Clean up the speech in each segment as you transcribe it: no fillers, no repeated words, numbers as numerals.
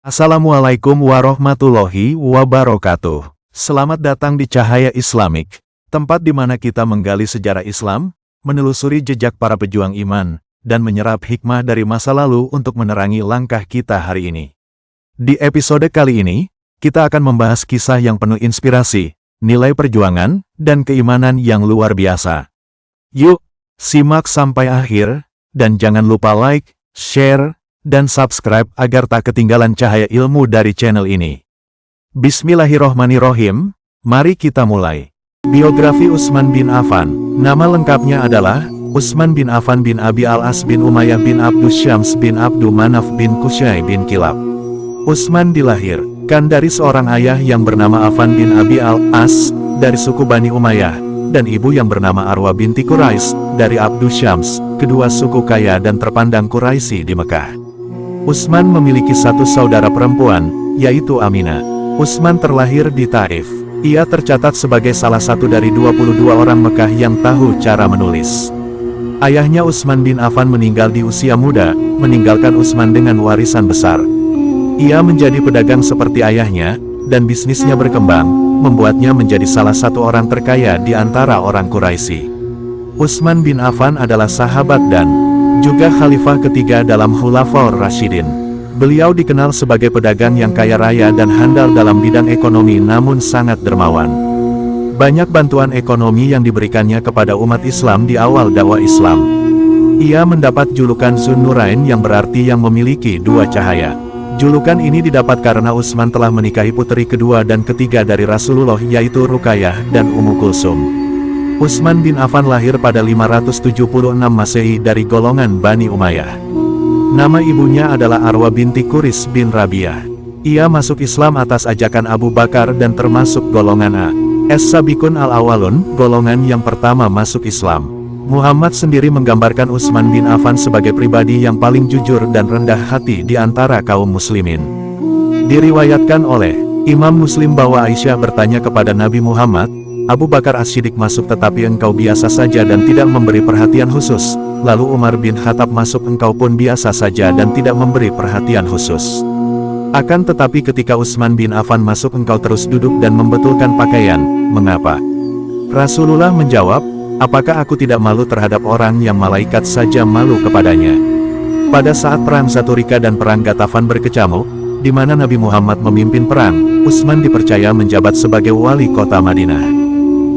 Assalamualaikum warahmatullahi wabarakatuh. Selamat datang di Cahaya Islamik, tempat di mana kita menggali sejarah Islam, menelusuri jejak para pejuang iman, dan menyerap hikmah dari masa lalu untuk menerangi langkah kita hari ini. Di episode kali ini, kita akan membahas kisah yang penuh inspirasi, nilai perjuangan, dan keimanan yang luar biasa. Yuk, simak sampai akhir, dan jangan lupa like, share, dan subscribe agar tak ketinggalan cahaya ilmu dari channel ini. Bismillahirrohmanirrohim, mari kita mulai. Biografi Utsman bin Affan. Nama lengkapnya adalah Utsman bin Affan bin Abi al-As bin Umayyah bin Abdus Syams bin Abdu Manaf bin Qusay bin Kilab. Utsman dilahirkan dari seorang ayah yang bernama Affan bin Abi al-As dari suku Bani Umayyah, dan ibu yang bernama Arwa binti Quraisy dari Abdus Syams, kedua suku kaya dan terpandang Quraisy di Mekah. Utsman memiliki satu saudara perempuan, yaitu Aminah. Utsman terlahir di Taif. Ia tercatat sebagai salah satu dari 22 orang Mekah yang tahu cara menulis. Ayahnya Utsman bin Affan meninggal di usia muda, meninggalkan Utsman dengan warisan besar. Ia menjadi pedagang seperti ayahnya, dan bisnisnya berkembang, membuatnya menjadi salah satu orang terkaya di antara orang Quraisy. Utsman bin Affan adalah sahabat dan juga khalifah ketiga dalam Khulafaur Rasyidin. Beliau dikenal sebagai pedagang yang kaya raya dan handal dalam bidang ekonomi namun sangat dermawan. Banyak bantuan ekonomi yang diberikannya kepada umat Islam di awal dakwah Islam. Ia mendapat julukan Zunnurain yang berarti yang memiliki dua cahaya. Julukan ini didapat karena Utsman telah menikahi putri kedua dan ketiga dari Rasulullah, yaitu Ruqayyah dan Ummu Kulsum. Utsman bin Affan lahir pada 576 Masehi dari golongan Bani Umayyah. Nama ibunya adalah Arwa binti Quris bin Rabi'ah. Ia masuk Islam atas ajakan Abu Bakar dan termasuk golongan As-Sabiqun al-Awwalun, golongan yang pertama masuk Islam. Muhammad sendiri menggambarkan Utsman bin Affan sebagai pribadi yang paling jujur dan rendah hati di antara kaum muslimin. Diriwayatkan oleh Imam Muslim bahwa Aisyah bertanya kepada Nabi Muhammad, "Abu Bakar As-Siddiq masuk tetapi engkau biasa saja dan tidak memberi perhatian khusus. Lalu Umar bin Khattab masuk, engkau pun biasa saja dan tidak memberi perhatian khusus. Akan tetapi ketika Utsman bin Affan masuk engkau terus duduk dan membetulkan pakaian, mengapa?" Rasulullah menjawab, "Apakah aku tidak malu terhadap orang yang malaikat saja malu kepadanya?" Pada saat perang Zaturika dan perang Ghatafan berkecamuk, di mana Nabi Muhammad memimpin perang, Utsman dipercaya menjabat sebagai wali kota Madinah.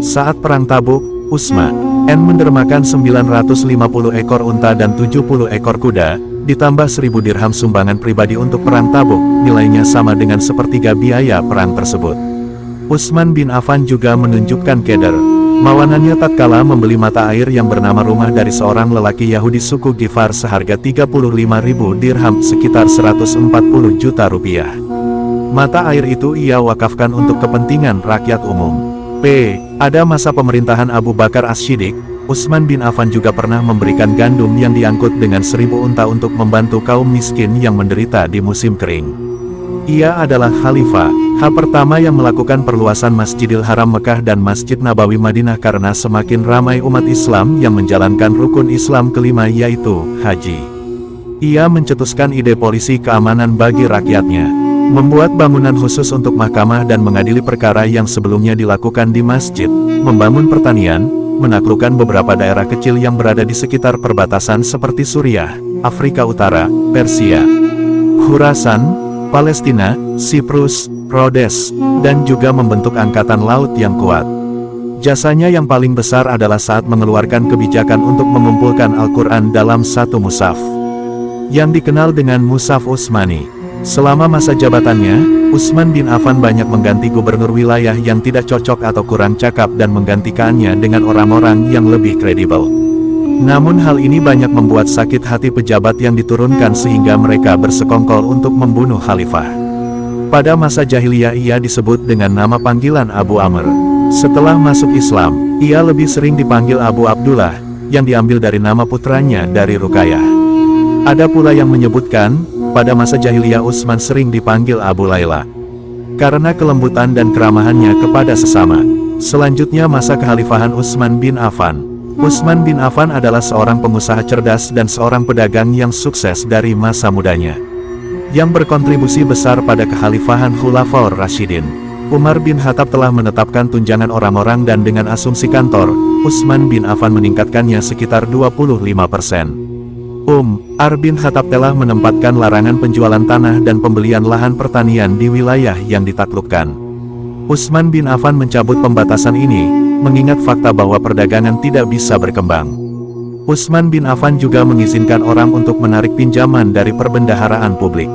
Saat perang Tabuk, Utsman mendermakan 950 ekor unta dan 70 ekor kuda, ditambah 1000 dirham sumbangan pribadi untuk perang Tabuk, nilainya sama dengan sepertiga biaya perang tersebut. Utsman bin Affan juga menunjukkan keder mawanannya tatkala membeli mata air yang bernama rumah dari seorang lelaki Yahudi suku Ghifar seharga 35.000 dirham, sekitar 140 juta rupiah. Mata air itu ia wakafkan untuk kepentingan rakyat umum. Pada masa pemerintahan Abu Bakar As-Siddiq, Utsman bin Affan juga pernah memberikan gandum yang diangkut dengan 1000 unta untuk membantu kaum miskin yang menderita di musim kering. Ia adalah khalifah pertama yang melakukan perluasan Masjidil Haram Mekah dan Masjid Nabawi Madinah karena semakin ramai umat Islam yang menjalankan rukun Islam kelima, yaitu haji. Ia mencetuskan ide polisi keamanan bagi rakyatnya, membuat bangunan khusus untuk mahkamah dan mengadili perkara yang sebelumnya dilakukan di masjid, membangun pertanian, menaklukkan beberapa daerah kecil yang berada di sekitar perbatasan seperti Suriah, Afrika Utara, Persia, Khurasan, Palestina, Siprus, Rhodes, dan juga membentuk angkatan laut yang kuat. Jasanya yang paling besar adalah saat mengeluarkan kebijakan untuk mengumpulkan Al-Quran dalam satu mushaf, yang dikenal dengan Mushaf Utsmani. Selama masa jabatannya, Utsman bin Affan banyak mengganti gubernur wilayah yang tidak cocok atau kurang cakap dan menggantikannya dengan orang-orang yang lebih kredibel. Namun hal ini banyak membuat sakit hati pejabat yang diturunkan sehingga mereka bersekongkol untuk membunuh khalifah. Pada masa jahiliyah ia disebut dengan nama panggilan Abu Amr. Setelah masuk Islam, ia lebih sering dipanggil Abu Abdullah, yang diambil dari nama putranya dari Ruqayyah. Ada pula yang menyebutkan, pada masa jahiliyah Utsman sering dipanggil Abu Laila karena kelembutan dan keramahannya kepada sesama. Selanjutnya masa kekhalifahan Utsman bin Affan. Utsman bin Affan adalah seorang pengusaha cerdas dan seorang pedagang yang sukses dari masa mudanya. yang berkontribusi besar pada kekhalifahan Khulafaur Rasyidin. Umar bin Khattab telah menetapkan tunjangan orang-orang dan dengan asumsi kantor, Utsman bin Affan meningkatkannya sekitar 25%. Umar bin Khattab telah menempatkan larangan penjualan tanah dan pembelian lahan pertanian di wilayah yang ditaklukkan. Utsman bin Affan mencabut pembatasan ini, mengingat fakta bahwa perdagangan tidak bisa berkembang. Utsman bin Affan juga mengizinkan orang untuk menarik pinjaman dari perbendaharaan publik.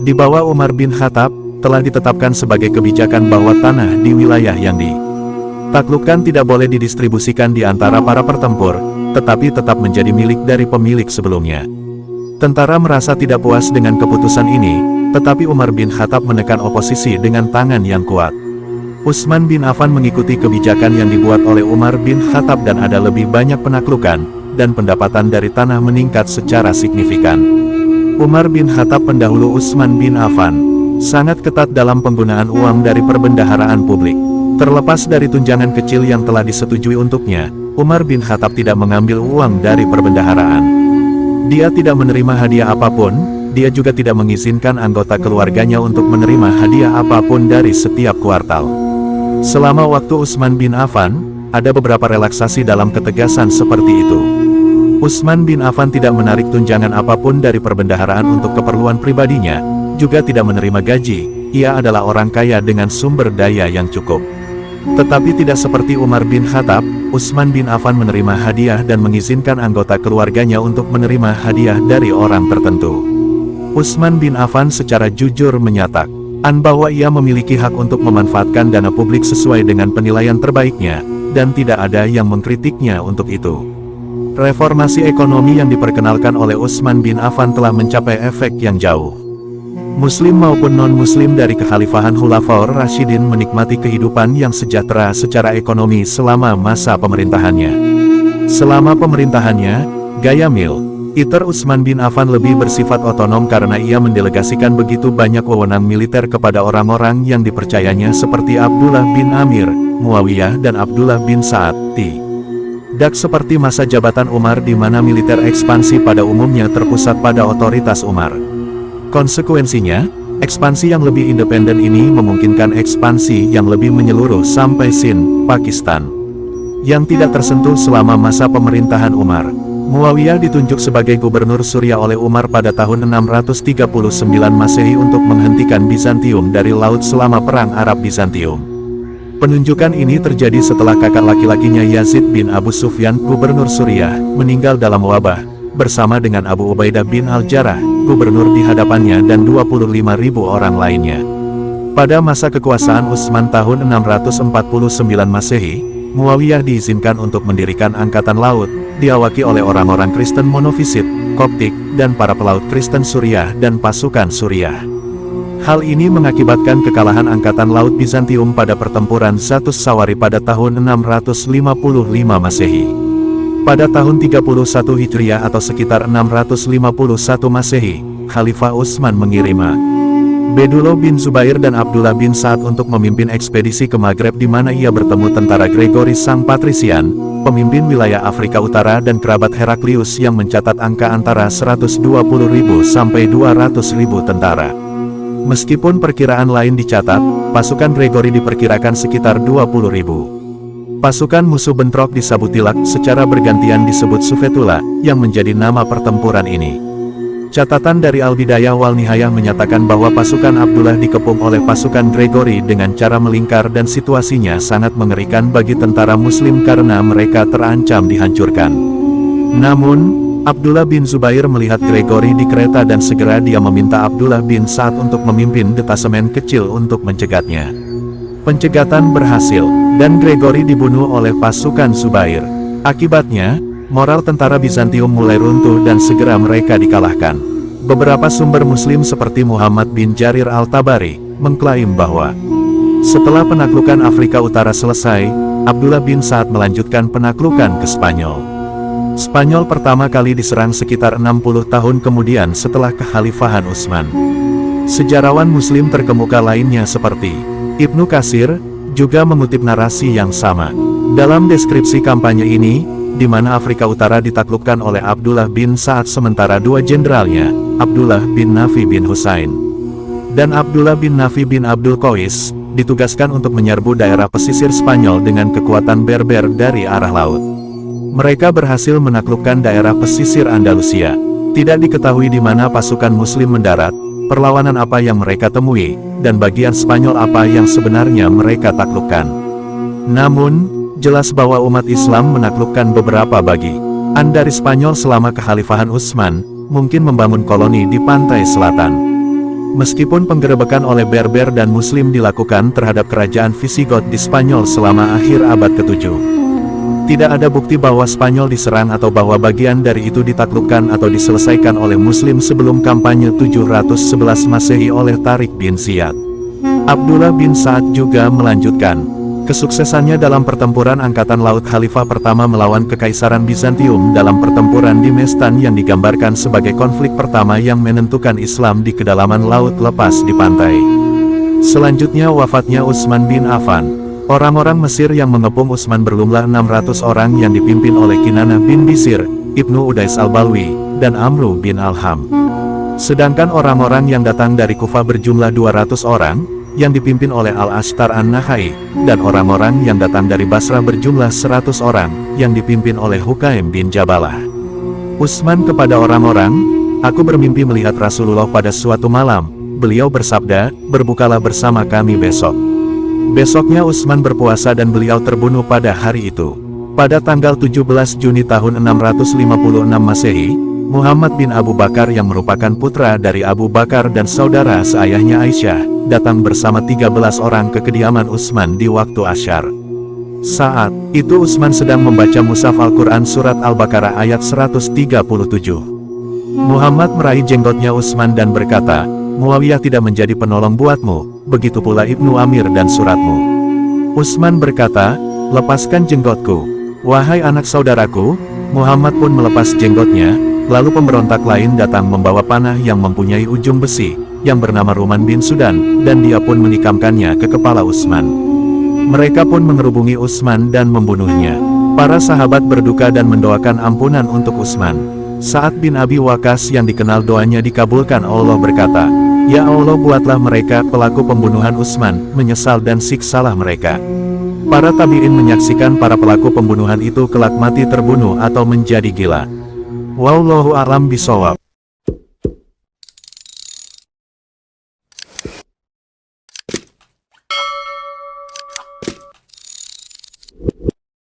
Di bawah Umar bin Khattab, telah ditetapkan sebagai kebijakan bahwa tanah di wilayah yang ditaklukkan tidak boleh didistribusikan di antara para pertempur, tetapi tetap menjadi milik dari pemilik sebelumnya. Tentara merasa tidak puas dengan keputusan ini, tetapi Umar bin Khattab menekan oposisi dengan tangan yang kuat. Utsman bin Affan mengikuti kebijakan yang dibuat oleh Umar bin Khattab dan ada lebih banyak penaklukan, dan pendapatan dari tanah meningkat secara signifikan. Umar bin Khattab pendahulu Utsman bin Affan, sangat ketat dalam penggunaan uang dari perbendaharaan publik. Terlepas dari tunjangan kecil yang telah disetujui untuknya, Umar bin Khattab tidak mengambil uang dari perbendaharaan. Dia tidak menerima hadiah apapun, dia juga tidak mengizinkan anggota keluarganya untuk menerima hadiah apapun dari setiap kuartal. Selama waktu Utsman bin Affan, ada beberapa relaksasi dalam ketegasan seperti itu. Utsman bin Affan tidak menarik tunjangan apapun dari perbendaharaan untuk keperluan pribadinya, juga tidak menerima gaji. Ia adalah orang kaya dengan sumber daya yang cukup. Tetapi tidak seperti Umar bin Khattab, Utsman bin Affan menerima hadiah dan mengizinkan anggota keluarganya untuk menerima hadiah dari orang tertentu. Utsman bin Affan secara jujur menyatakan bahwa ia memiliki hak untuk memanfaatkan dana publik sesuai dengan penilaian terbaiknya, dan tidak ada yang mengkritiknya untuk itu. Reformasi ekonomi yang diperkenalkan oleh Utsman bin Affan telah mencapai efek yang jauh. Muslim maupun non-Muslim dari kekhalifahan Khulafaur Rasyidin menikmati kehidupan yang sejahtera secara ekonomi selama masa pemerintahannya. Selama pemerintahannya, gaya militer Utsman bin Affan lebih bersifat otonom karena ia mendelegasikan begitu banyak wewenang militer kepada orang-orang yang dipercayanya seperti Abdullah bin Amir, Muawiyah dan Abdullah bin Sa'ad. Tidak seperti masa jabatan Umar di mana militer ekspansi pada umumnya terpusat pada otoritas Umar. Konsekuensinya, ekspansi yang lebih independen ini memungkinkan ekspansi yang lebih menyeluruh sampai Sind, Pakistan, yang tidak tersentuh selama masa pemerintahan Umar. Muawiyah ditunjuk sebagai gubernur Suriah oleh Umar pada tahun 639 Masehi untuk menghentikan Bizantium dari laut selama Perang Arab-Bizantium. Penunjukan ini terjadi setelah kakak laki-lakinya Yazid bin Abu Sufyan, gubernur Suriah, meninggal dalam wabah, bersama dengan Abu Ubaidah bin Al-Jarrah, gubernur di hadapannya dan 25.000 orang lainnya. Pada masa kekuasaan Utsman tahun 649 Masehi, Muawiyah diizinkan untuk mendirikan angkatan laut, diawaki oleh orang-orang Kristen monofisit, Koptik, dan para pelaut Kristen Suriah dan pasukan Suriah. Hal ini mengakibatkan kekalahan angkatan laut Bizantium pada pertempuran Zatus Sawari pada tahun 655 Masehi. Pada tahun 31 Hijriah atau sekitar 651 Masehi, Khalifah Utsman mengirim Bedullah bin Zubair dan Abdullah bin Sa'ad untuk memimpin ekspedisi ke Maghreb di mana ia bertemu tentara Gregoris sang Patrisian, pemimpin wilayah Afrika Utara dan kerabat Heraklius yang mencatat angka antara 120.000 sampai 200.000 tentara. Meskipun perkiraan lain dicatat, pasukan Gregory diperkirakan sekitar 20.000. Pasukan musuh bentrok di Sabutilak secara bergantian disebut Sufetula, yang menjadi nama pertempuran ini. Catatan dari Al-Bidayah wal Nihayah menyatakan bahwa pasukan Abdullah dikepung oleh pasukan Gregory dengan cara melingkar dan situasinya sangat mengerikan bagi tentara Muslim karena mereka terancam dihancurkan. Namun, Abdullah bin Zubair melihat Gregory di kereta dan segera dia meminta Abdullah bin Sa'ad untuk memimpin detasemen kecil untuk mencegatnya. Pencegatan berhasil, dan Gregory dibunuh oleh pasukan Zubair. Akibatnya, moral tentara Bizantium mulai runtuh dan segera mereka dikalahkan. Beberapa sumber Muslim seperti Muhammad bin Jarir al-Tabari, mengklaim bahwa setelah penaklukan Afrika Utara selesai, Abdullah bin Sa'ad melanjutkan penaklukan ke Spanyol. Spanyol pertama kali diserang sekitar 60 tahun kemudian setelah kekhalifahan Utsman. Sejarawan Muslim terkemuka lainnya seperti Ibnu Katsir, juga mengutip narasi yang sama. Dalam deskripsi kampanye ini, di mana Afrika Utara ditaklukkan oleh Abdullah bin Sa'ad sementara dua jenderalnya, Abdullah bin Nafi bin Husain dan Abdullah bin Nafi bin Abdul Qais, ditugaskan untuk menyerbu daerah pesisir Spanyol dengan kekuatan Berber dari arah laut. Mereka berhasil menaklukkan daerah pesisir Andalusia. Tidak diketahui di mana pasukan Muslim mendarat, perlawanan apa yang mereka temui, dan bagian Spanyol apa yang sebenarnya mereka taklukkan. Namun, jelas bahwa umat Islam menaklukkan beberapa bagian dari Spanyol selama kekhalifahan Utsman, mungkin membangun koloni di pantai selatan. Meskipun penggerebekan oleh Berber dan Muslim dilakukan terhadap kerajaan Visigoth di Spanyol selama akhir abad ke-7. Tidak ada bukti bahwa Spanyol diserang atau bahwa bagian dari itu ditaklukkan atau diselesaikan oleh Muslim sebelum kampanye 711 Masehi oleh Tariq bin Ziyad. Abdullah bin Sa'ad juga melanjutkan kesuksesannya dalam pertempuran Angkatan Laut Khalifah pertama melawan Kekaisaran Bizantium dalam pertempuran di Mestan yang digambarkan sebagai konflik pertama yang menentukan Islam di kedalaman laut lepas di pantai. Selanjutnya wafatnya Utsman bin Affan. Orang-orang Mesir yang mengepung Utsman berjumlah 600 orang yang dipimpin oleh Kinanah bin Bisir, Ibnu Udais al-Balwi, dan Amru bin Alham. Sedangkan orang-orang yang datang dari Kufah berjumlah 200 orang, yang dipimpin oleh Al-Ashtar an-Nakhai, dan orang-orang yang datang dari Basrah berjumlah 100 orang, yang dipimpin oleh Hukaim bin Jabalah. Utsman kepada orang-orang, aku bermimpi melihat Rasulullah pada suatu malam, beliau bersabda, berbukalah bersama kami besok. Besoknya Utsman berpuasa dan beliau terbunuh pada hari itu. Pada tanggal 17 Juni tahun 656 Masehi, Muhammad bin Abu Bakar yang merupakan putra dari Abu Bakar dan saudara seayahnya Aisyah, datang bersama 13 orang ke kediaman Utsman di waktu asyar. Saat itu Utsman sedang membaca mushaf Al-Quran surat Al-Baqarah ayat 137. Muhammad meraih jenggotnya Utsman dan berkata, Muawiyah tidak menjadi penolong buatmu, begitu pula Ibnu Amir dan suratmu. Utsman berkata, lepaskan jenggotku, wahai anak saudaraku. Muhammad pun melepas jenggotnya. Lalu pemberontak lain datang membawa panah yang mempunyai ujung besi, yang bernama Ruman bin Sudan, dan dia pun menikamkannya ke kepala Utsman. Mereka pun mengerubungi Utsman dan membunuhnya. Para sahabat berduka dan mendoakan ampunan untuk Utsman. Sa'ad bin Abi Waqqas yang dikenal doanya dikabulkan Allah berkata, Ya Allah buatlah mereka pelaku pembunuhan Utsman, menyesal dan siksalah mereka. Para tabi'in menyaksikan para pelaku pembunuhan itu kelak mati terbunuh atau menjadi gila. Wallahu a'lam bishawab.